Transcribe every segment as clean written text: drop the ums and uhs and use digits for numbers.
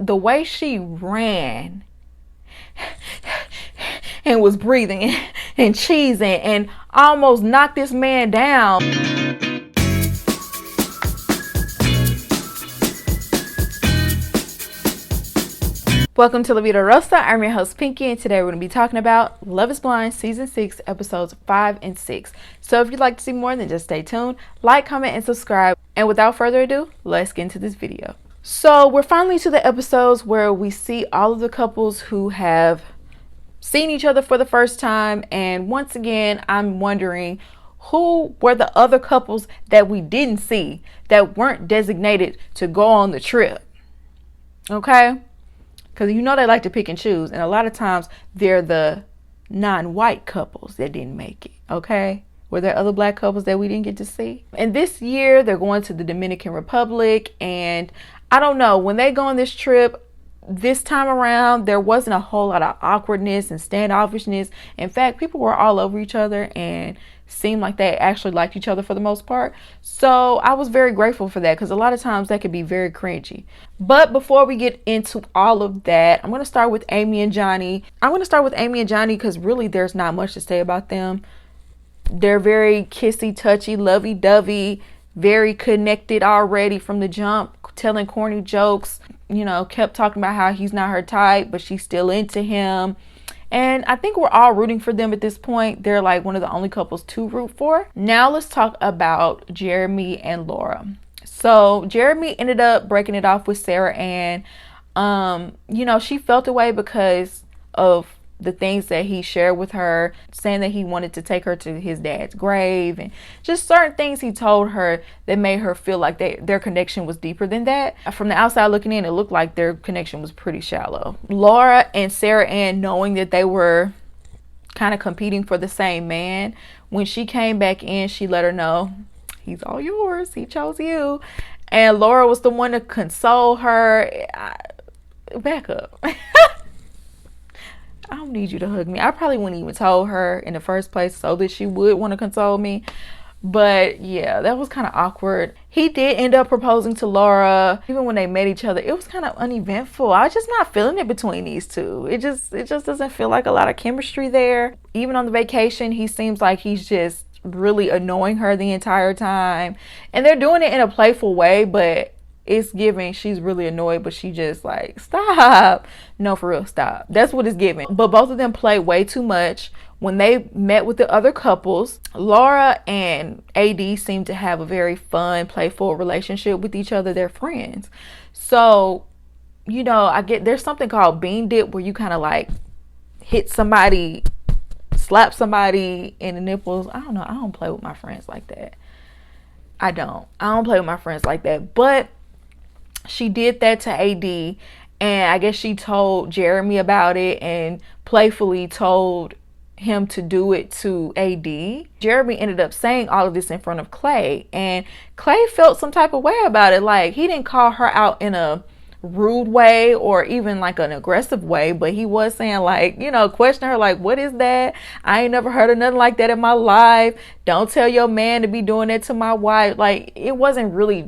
the way she ran and was breathing and cheesing and almost knocked this man down. Welcome to La Vida Rosa. I'm your host Pinky, and today we're going to be talking about Love is Blind Season 6 episodes 5 and 6. So if you'd like to see more, then just stay tuned, like, comment, and subscribe. And without further ado, let's get into this video. So we're finally to the episodes where we see all of the couples who have seen each other for the first time. And once again, I'm wondering who were the other couples that we didn't see that weren't designated to go on the trip. Okay? Because you know they like to pick and choose. And a lot of times they're the non-white couples that didn't make it. Okay? Were there other black couples that we didn't get to see? And this year they're going to the Dominican Republic. And I don't know, when they go on this trip this time around, there wasn't a whole lot of awkwardness and standoffishness. In fact, people were all over each other and seemed like they actually liked each other for the most part. So I was very grateful for that, because a lot of times that could be very cringy. But before we get into all of that, I'm going to start with Amy and Johnny. I'm going to start with Amy and Johnny because really there's not much to say about them. They're very kissy, touchy, lovey-dovey, very connected already from the jump, telling corny jokes, you know, kept talking about how he's not her type, but she's still into him. And I think we're all rooting for them at this point. They're like one of the only couples to root for. Now let's talk about Jeremy and Laura. So Jeremy ended up breaking it off with Sarah Ann. You know, she felt away because of the things that he shared with her, saying that he wanted to take her to his dad's grave and just certain things he told her that made her feel like their connection was deeper than that. From the outside looking in, it looked like their connection was pretty shallow. Laura and Sarah Ann, knowing that they were kind of competing for the same man, when she came back in, she let her know, he's all yours, he chose you. And Laura was the one to console her. Back up. I don't need you to hug me. I probably wouldn't even told her in the first place so that she would want to console me. But yeah, that was kind of awkward. He did end up proposing to Laura. Even when they met each other, it was kind of uneventful. I was just not feeling it between these two. It just doesn't feel like a lot of chemistry there. Even on the vacation, he seems like he's just really annoying her the entire time. And they're doing it in a playful way, but it's giving she's really annoyed, but she just like, stop. No, for real, stop. That's what it's giving. But both of them play way too much. When they met with the other couples, Laura and AD seem to have a very fun, playful relationship with each other. They're friends. So, you know, I get there's something called bean dip where you kind of like hit somebody, slap somebody in the nipples. I don't know. I don't play with my friends like that. I don't play with my friends like that. But she did that to AD, and I guess she told Jeremy about it and playfully told him to do it to AD. Jeremy ended up saying all of this in front of Clay, and Clay felt some type of way about it. Like, he didn't call her out in a rude way or even like an aggressive way, but he was saying, like, you know, questioning her like, what is that? I ain't never heard of nothing like that in my life. Don't tell your man to be doing that to my wife. Like, it wasn't really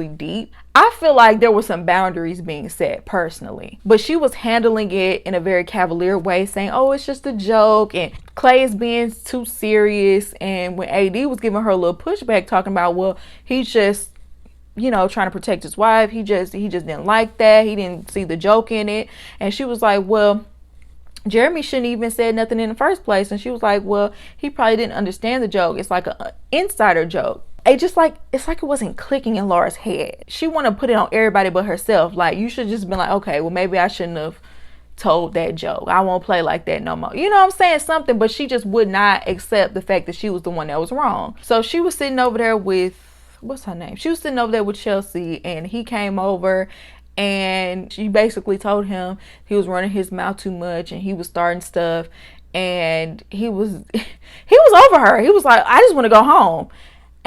deep. I feel like there were some boundaries being set personally, but she was handling it in a very cavalier way, saying, oh, it's just a joke, and Clay is being too serious. And when AD was giving her a little pushback, talking about, well, he's just, you know, trying to protect his wife. He just didn't like that. He didn't see the joke in it. And she was like, well, Jeremy shouldn't even said nothing in the first place. And she was like, well, he probably didn't understand the joke. It's like an insider joke. It's like it wasn't clicking in Laura's head. She wanted to put it on everybody but herself. Like, you should just been like, okay, well, maybe I shouldn't have told that joke. I won't play like that no more. You know what I'm saying? Something, but she just would not accept the fact that she was the one that was wrong. So she was sitting over there with, what's her name? She was sitting over there with Chelsea, and he came over, and she basically told him he was running his mouth too much and he was starting stuff, and he was over her. He was like, I just want to go home.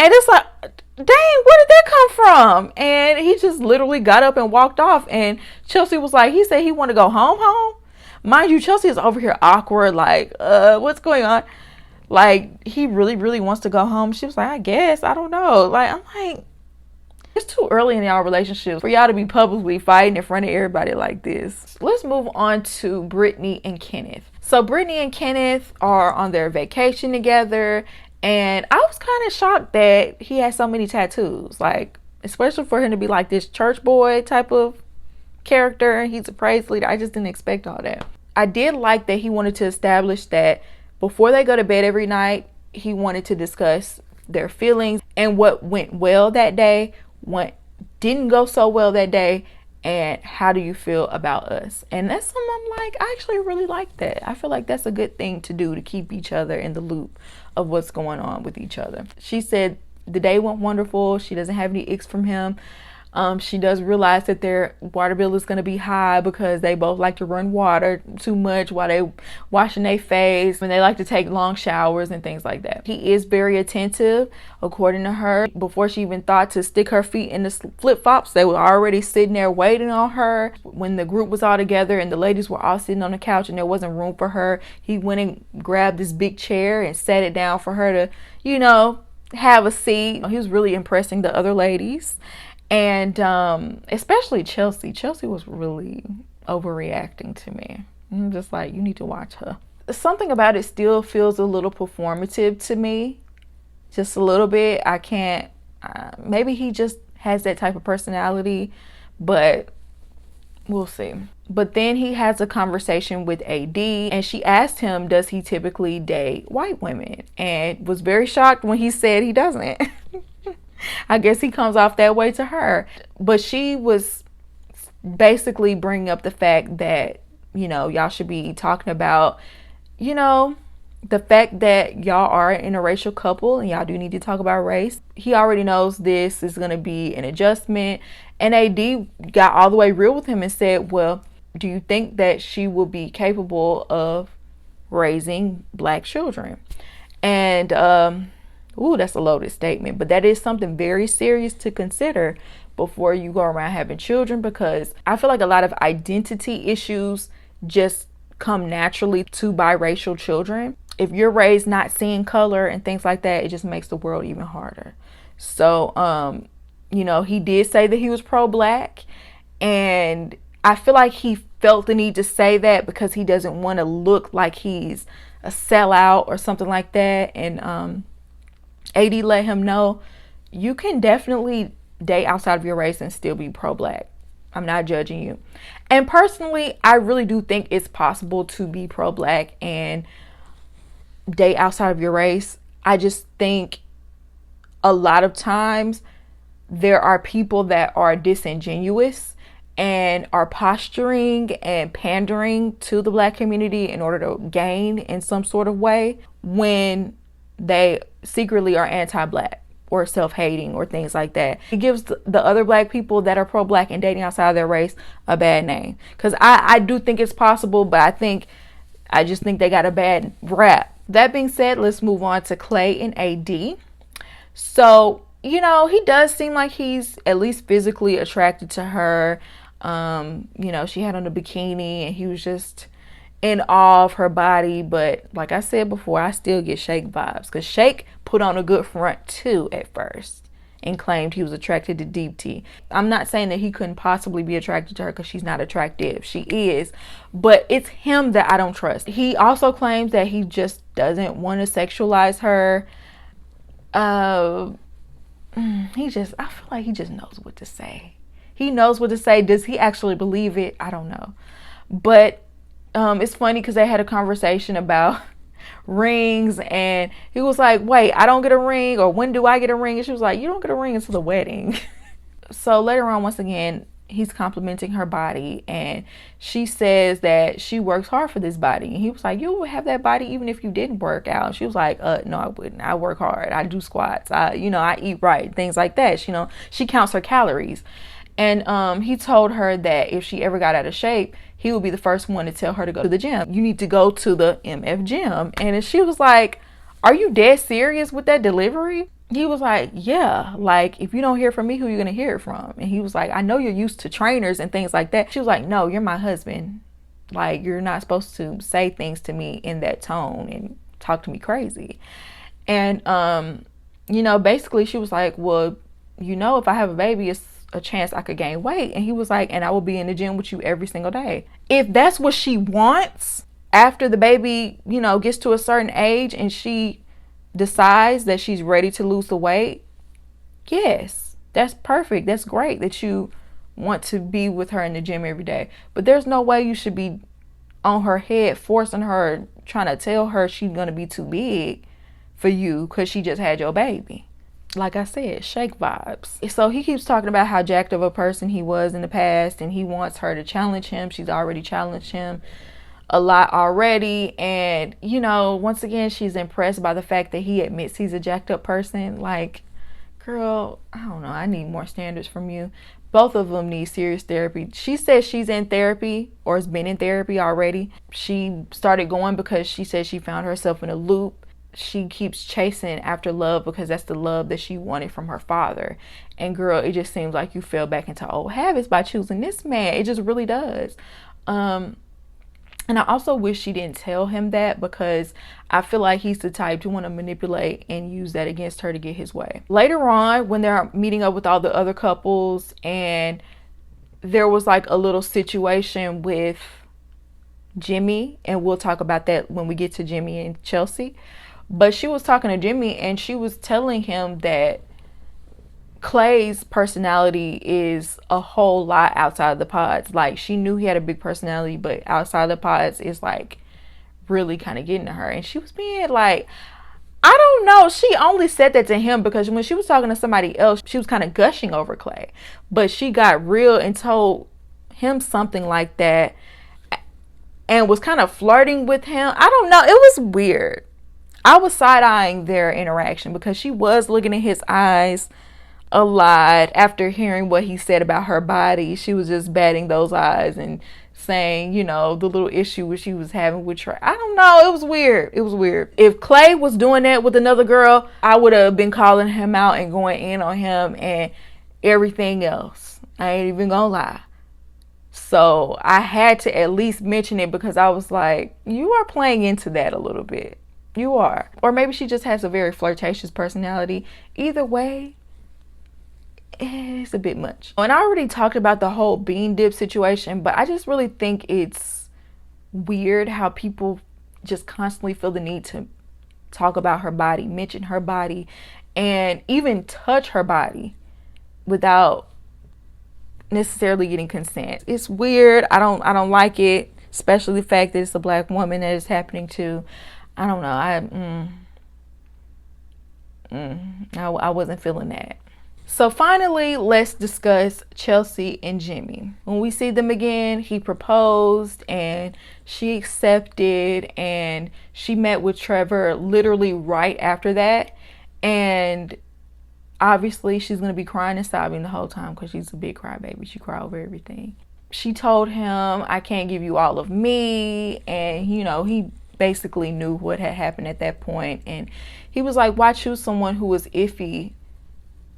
And it's like, dang, where did that come from? And he just literally got up and walked off. And Chelsea was like, he said he want to go home. Mind you, Chelsea is over here awkward, like, what's going on? Like, he really wants to go home. She was like, I guess, I don't know. Like, I'm like, It's too early in y'all relationship for y'all to be publicly fighting in front of everybody like this. Let's move on to Britney and Kenneth. So Britney and Kenneth are on their vacation together, and I was kind of shocked that he had so many tattoos, like especially for him to be like this church boy type of character. He's a praise leader. I just didn't expect all that. I did like that he wanted to establish that before they go to bed every night, he wanted to discuss their feelings and what went well that day, what didn't go so well that day, and how do you feel about us. And that's something I'm like, I actually really like that. I feel like that's a good thing to do, to keep each other in the loop of what's going on with each other. She said the day went wonderful. She doesn't have any icks from him. She does realize that their water bill is going to be high because they both like to run water too much while they washing their face, and they like to take long showers and things like that. He is very attentive, according to her. Before she even thought to stick her feet in the flip-flops, they were already sitting there waiting on her. When the group was all together and the ladies were all sitting on the couch and there wasn't room for her, he went and grabbed this big chair and sat it down for her to, you know, have a seat. He was really impressing the other ladies. And especially Chelsea. Chelsea was really overreacting to me. I'm just like, you need to watch her. Something about it still feels a little performative to me. Just a little bit. I can't, maybe he just has that type of personality, but we'll see. But then he has a conversation with AD, and she asked him, does he typically date white women? And was very shocked when he said he doesn't. I guess he comes off that way to her. But she was basically bringing up the fact that, you know, y'all should be talking about, you know, the fact that y'all are an interracial couple and y'all do need to talk about race. He already knows this is going to be an adjustment. And AD got all the way real with him and said, well, do you think that she will be capable of raising black children? And, ooh, that's a loaded statement, but that is something very serious to consider before you go around having children, because I feel like a lot of identity issues just come naturally to biracial children. If you're raised not seeing color and things like that, it just makes the world even harder. So, you know, he did say that he was pro-black, and I feel like he felt the need to say that because he doesn't want to look like he's a sellout or something like that. And, AD let him know, you can definitely date outside of your race and still be pro-black. I'm not judging you. And personally, I really do think it's possible to be pro-black and date outside of your race. I just think a lot of times there are people that are disingenuous and are posturing and pandering to the black community in order to gain in some sort of way, when they secretly are anti-black or self-hating or things like that. It gives the other black people that are pro-black and dating outside of their race a bad name. Because I do think it's possible, but I just think they got a bad rap. That being said, let's move on to Clay and AD. So, you know, he does seem like he's at least physically attracted to her. You know, she had on a bikini and he was just in awe of her body. But like I said before, I still get Shake vibes, because Shake put on a good front too at first and claimed he was attracted to Deep T. I'm not saying that he couldn't possibly be attracted to her, because she's not attractive. She is, but it's him that I don't trust. He also claims that he just doesn't want to sexualize her. I feel like he just knows what to say. He knows what to say. Does he actually believe it? I don't know. But it's funny because they had a conversation about rings, and he was like, wait, I don't get a ring, or when do I get a ring? And she was like, you don't get a ring until the wedding. So later on, once again, he's complimenting her body, and she says that she works hard for this body. And he was like, you would have that body even if you didn't work out. She was like, no, I wouldn't. I work hard. I do squats. I eat right, things like that. She counts her calories. And he told her that if she ever got out of shape, he would be the first one to tell her to go to the gym. You need to go to the MF gym. And she was like, are you dead serious with that delivery? He was like, yeah, like if you don't hear from me, who are you going to hear it from? And he was like, I know you're used to trainers and things like that. She was like, no, you're my husband. Like, you're not supposed to say things to me in that tone and talk to me crazy. And, basically she was like, well, you know, if I have a baby, it's a chance I could gain weight. And he was like, and I will be in the gym with you every single day. If that's what she wants after the baby, you know, gets to a certain age and she decides that she's ready to lose the weight, yes, that's perfect. That's great that you want to be with her in the gym every day. But there's no way you should be on her head, forcing her, trying to tell her she's going to be too big for you because she just had your baby. Like I said, shake vibes. So he keeps talking about how jacked of a person he was in the past, and he wants her to challenge him. She's already challenged him a lot already. And, you know, once again, she's impressed by the fact that he admits he's a jacked up person. Like, girl, I don't know. I need more standards from you. Both of them need serious therapy. She says she's in therapy or has been in therapy already. She started going because she said she found herself in a loop. She keeps chasing after love because that's the love that she wanted from her father. And girl, it just seems like you fell back into old habits by choosing this man. It just really does. And I also wish she didn't tell him that, because I feel like he's the type to want to manipulate and use that against her to get his way. Later on, when they're meeting up with all the other couples, and there was like a little situation with Jimmy, and we'll talk about that when we get to Jimmy and Chelsea. But she was talking to Jimmy and she was telling him that Clay's personality is a whole lot outside of the pods. Like, she knew he had a big personality, but outside of the pods is like really kind of getting to her. And she was being like, I don't know. She only said that to him because when she was talking to somebody else, she was kind of gushing over Clay. But she got real and told him something like that and was kind of flirting with him. I don't know. It was weird. I was side-eyeing their interaction because she was looking in his eyes a lot after hearing what he said about her body. She was just batting those eyes and saying, you know, the little issue she was having with her. I don't know. It was weird. It was weird. If Clay was doing that with another girl, I would have been calling him out and going in on him and everything else. I ain't even gonna lie. So I had to at least mention it because I was like, you are playing into that a little bit. You are. Or maybe she just has a very flirtatious personality. Either way, it's a bit much. And I already talked about the whole bean dip situation, but I just really think it's weird how people just constantly feel the need to talk about her body, mention her body, and even touch her body without necessarily getting consent. It's weird. I don't like it, especially the fact that it's a black woman that it's happening to. I don't know. I wasn't feeling that. So finally, let's discuss Chelsea and Jimmy. When we see them again, he proposed and she accepted, and she met with Trevor literally right after that. And obviously she's going to be crying and sobbing the whole time because she's a big crybaby. She cry over everything. She told him, I can't give you all of me. And, you know, he basically knew what had happened at that point. And he was like, why choose someone who was iffy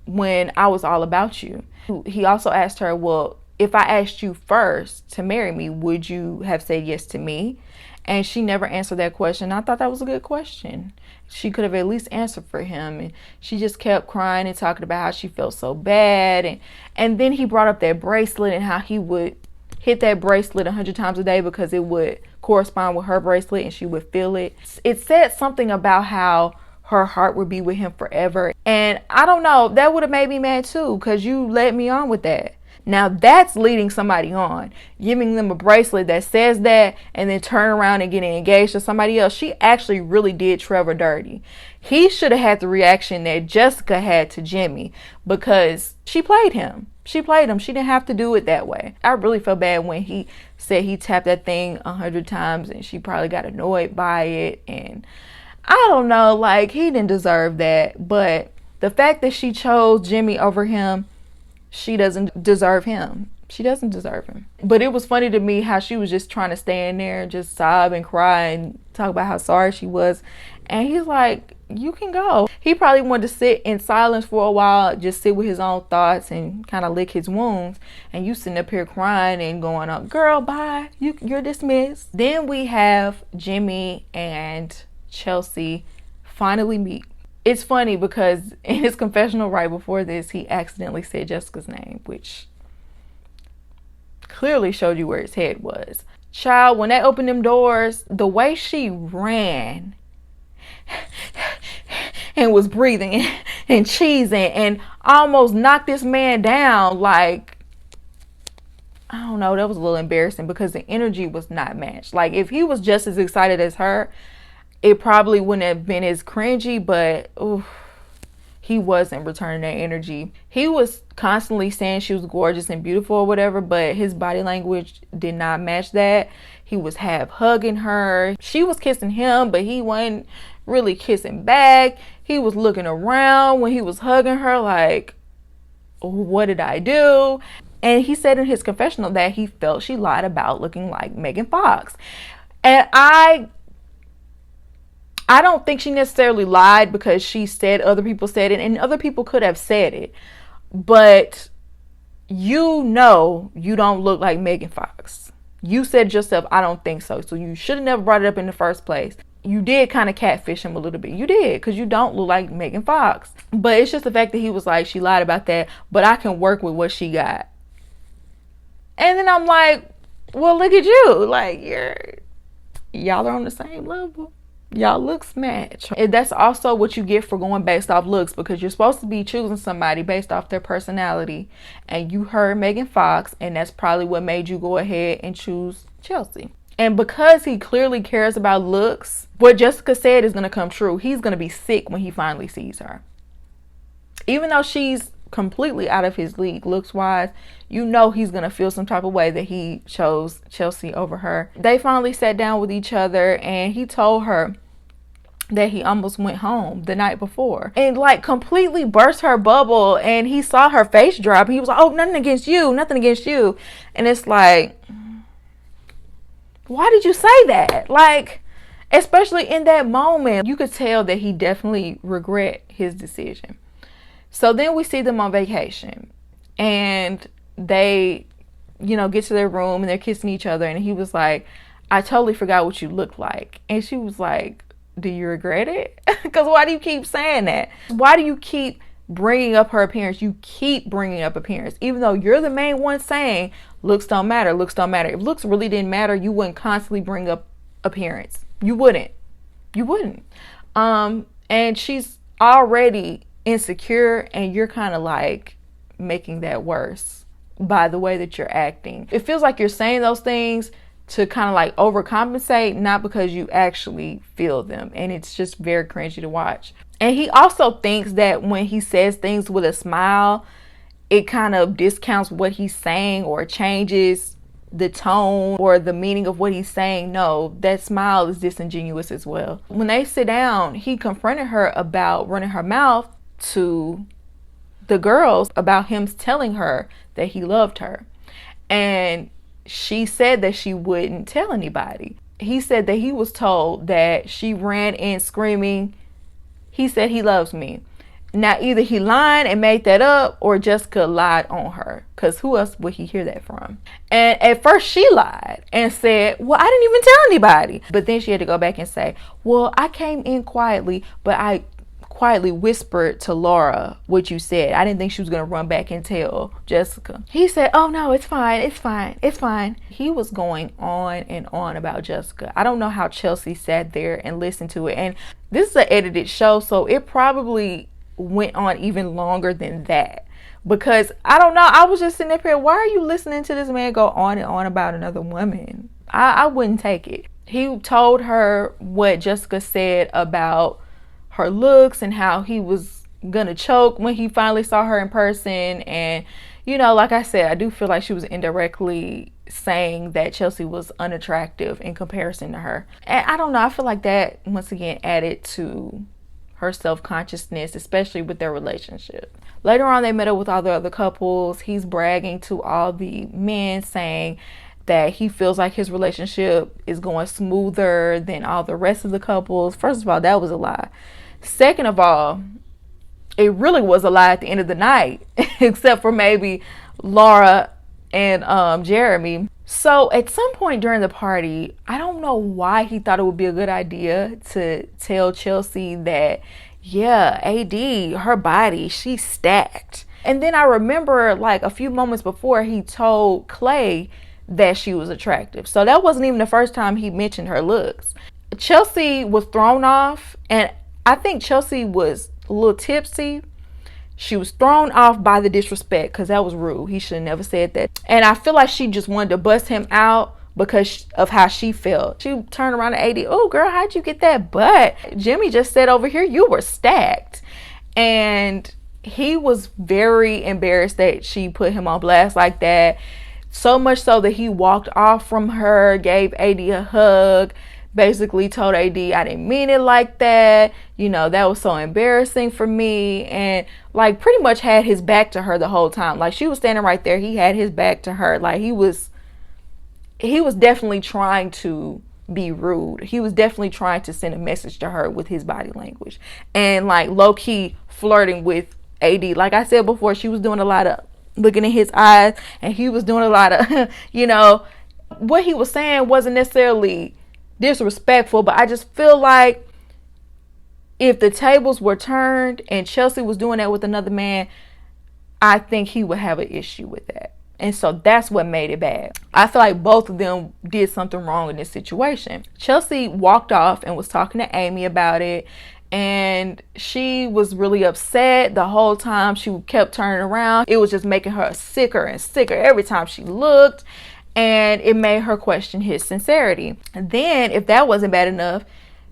when I was all about you? He also asked her, well, if I asked you first to marry me, would you have said yes to me? And she never answered that question. I thought that was a good question. She could have at least answered for him. And she just kept crying and talking about how she felt so bad. And then he brought up that bracelet and how he would hit that bracelet 100 times a day because it would correspond with her bracelet and she would feel it. It said something about how her heart would be with him forever. And I don't know, that would have made me mad too, because you led me on with that. Now that's leading somebody on, giving them a bracelet that says that and then turn around and getting engaged to somebody else. She actually really did Trevor dirty. He should have had the reaction that Jessica had to Jimmy because she played him. She played him. She didn't have to do it that way. I really felt bad when he said he tapped that thing 100 times and she probably got annoyed by it. And I don't know, like, he didn't deserve that. But the fact that she chose Jimmy over him, she doesn't deserve him. She doesn't deserve him. But it was funny to me how she was just trying to stand there and just sob and cry and talk about how sorry she was. And he's like, you can go. He probably wanted to sit in silence for a while, just sit with his own thoughts and kind of lick his wounds. And you sitting up here crying and going up, girl, bye. You're dismissed. Then we have Jimmy and Chelsea finally meet. it's funny because in his confessional right before this, he accidentally said Jessica's name, which clearly showed you where his head was. Child, when they opened them doors, the way she ran and was breathing and cheesing and almost knocked this man down, like, I don't know, that was a little embarrassing because the energy was not matched. Like, if he was just as excited as her, it probably wouldn't have been as cringy, but oof, he wasn't returning that energy. He was constantly saying she was gorgeous and beautiful or whatever, but his body language did not match that. He was half hugging her. She was kissing him, but he wasn't really kissing back. He was looking around when he was hugging her like, what did I do? And he said in his confessional that he felt she lied about looking like Megan Fox. And I don't think she necessarily lied because she said other people said it, and other people could have said it. But you know you don't look like Megan Fox. You said yourself, I don't think so. So you should have never brought it up in the first place. You did kind of catfish him a little bit. You did, because you don't look like Megan Fox. But it's just the fact that he was like, she lied about that, but I can work with what she got. And then I'm like, well, look at you. Like, y'all are on the same level. Y'all looks match. And that's also what you get for going based off looks, because you're supposed to be choosing somebody based off their personality. And you heard Megan Fox, and that's probably what made you go ahead and choose Chelsea. And because he clearly cares about looks, what Jessica said is going to come true. He's going to be sick when he finally sees her. Even though she's completely out of his league looks wise, you know he's gonna feel some type of way that he chose Chelsea over her. They finally sat down with each other, and he told her that he almost went home the night before and like completely burst her bubble, and he saw her face drop. He was like, oh, nothing against you, nothing against you. And it's like, why did you say that? Like, especially in that moment, you could tell that he definitely regret his decision. So then we see them on vacation, and they, get to their room, and they're kissing each other. And he was like, I totally forgot what you looked like. And she was like, do you regret it? Because why do you keep saying that? Why do you keep bringing up her appearance? You keep bringing up appearance, even though you're the main one saying looks don't matter, looks don't matter. If looks really didn't matter, you wouldn't constantly bring up appearance. You wouldn't. And she's already insecure, and you're kind of like making that worse by the way that you're acting. It feels like you're saying those things to kind of like overcompensate, not because you actually feel them. And it's just very cringy to watch. And he also thinks that when he says things with a smile, it kind of discounts what he's saying or changes the tone or the meaning of what he's saying. No, that smile is disingenuous as well. When they sit down, he confronted her about running her mouth to the girls about him telling her that he loved her. And she said that she wouldn't tell anybody. He said that he was told that she ran in screaming, he said he loves me. Now, either he lied and made that up, or Jessica lied on her, because who else would he hear that from? And at first she lied and said, well, I didn't even tell anybody. But then she had to go back and say, well, I came in quietly, but I quietly whispered to Laura what you said. I didn't think she was going to run back and tell Jessica. He said, oh no, it's fine, it's fine, it's fine. He was going on and on about Jessica. I don't know how Chelsea sat there and listened to it. And this is an edited show, so it probably went on even longer than that, because I don't know, I was just sitting up here, why are you listening to this man go on and on about another woman? I wouldn't take it. He told her what Jessica said about her looks and how he was gonna choke when he finally saw her in person. And like I said, I do feel like she was indirectly saying that Chelsea was unattractive in comparison to her. And I don't know, I feel like that once again added to her self-consciousness, especially with their relationship. Later on, they met up with all the other couples. He's bragging to all the men, saying that he feels like his relationship is going smoother than all the rest of the couples. First of all, that was a lie. Second of all, it really was a lie at the end of the night, except for maybe Laura and Jeremy. So at some point during the party, I don't know why he thought it would be a good idea to tell Chelsea that yeah, AD, her body, she's stacked. And then I remember like a few moments before he told Clay that she was attractive. So that wasn't even the first time he mentioned her looks. Chelsea was thrown off, and I think Chelsea was a little tipsy. She was thrown off by the disrespect because that was rude. He should have never said that. And I feel like she just wanted to bust him out because of how she felt. She turned around to AD, oh girl, how'd you get that butt? Jimmy just said over here, you were stacked. And he was very embarrassed that she put him on blast like that. So much so that he walked off from her, gave AD a hug, basically told AD, I didn't mean it like that. You know, that was so embarrassing for me. And like pretty much had his back to her the whole time. Like she was standing right there. He had his back to her. Like he was definitely trying to be rude. He was definitely trying to send a message to her with his body language. And like low key flirting with AD. Like I said before, she was doing a lot of looking in his eyes, and he was doing a lot of, you know, what he was saying wasn't necessarily disrespectful, but I just feel like if the tables were turned and Chelsea was doing that with another man, I think he would have an issue with that. And so that's what made it bad. I feel like both of them did something wrong in this situation. Chelsea walked off and was talking to Amy about it. And she was really upset the whole time. She kept turning around. It was just making her sicker and sicker every time she looked. And it made her question his sincerity. And then, if that wasn't bad enough,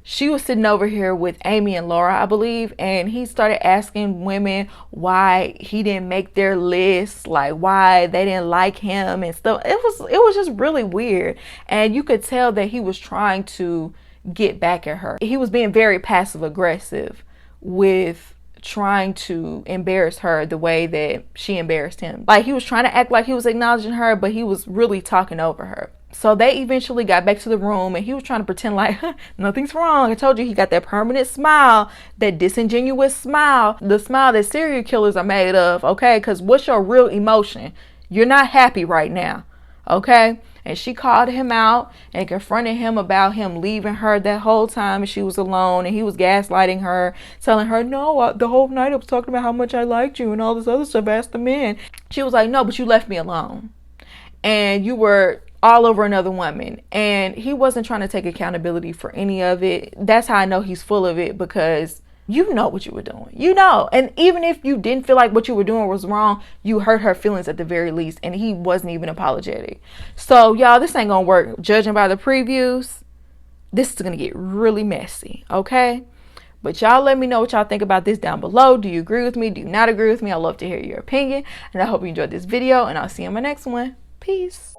she was sitting over here with Amy and Laura, I believe, and he started asking women why he didn't make their list, like why they didn't like him and stuff. It was just really weird. And you could tell that he was trying to get back at her. He was being very passive aggressive with trying to embarrass her the way that she embarrassed him. Like he was trying to act like he was acknowledging her, but he was really talking over her. So they eventually got back to the room, and he was trying to pretend like nothing's wrong. I told you, he got that permanent smile, that disingenuous smile, the smile that serial killers are made of, okay? Because what's your real emotion? You're not happy right now, okay? And she called him out and confronted him about him leaving her that whole time, and she was alone, and he was gaslighting her, telling her, no, the whole night I was talking about how much I liked you and all this other stuff. Ask the men. She was like, no, but you left me alone, and you were all over another woman. And he wasn't trying to take accountability for any of it. That's how I know he's full of it, because you know what you were doing, you know. And even if you didn't feel like what you were doing was wrong, you hurt her feelings at the very least, and he wasn't even apologetic. So y'all, this ain't gonna work. Judging by the previews, this is gonna get really messy, okay? But y'all let me know what y'all think about this down below. Do you agree with me? Do you not agree with me? I'd love to hear your opinion. And I hope you enjoyed this video, and I'll see you in my next one. Peace.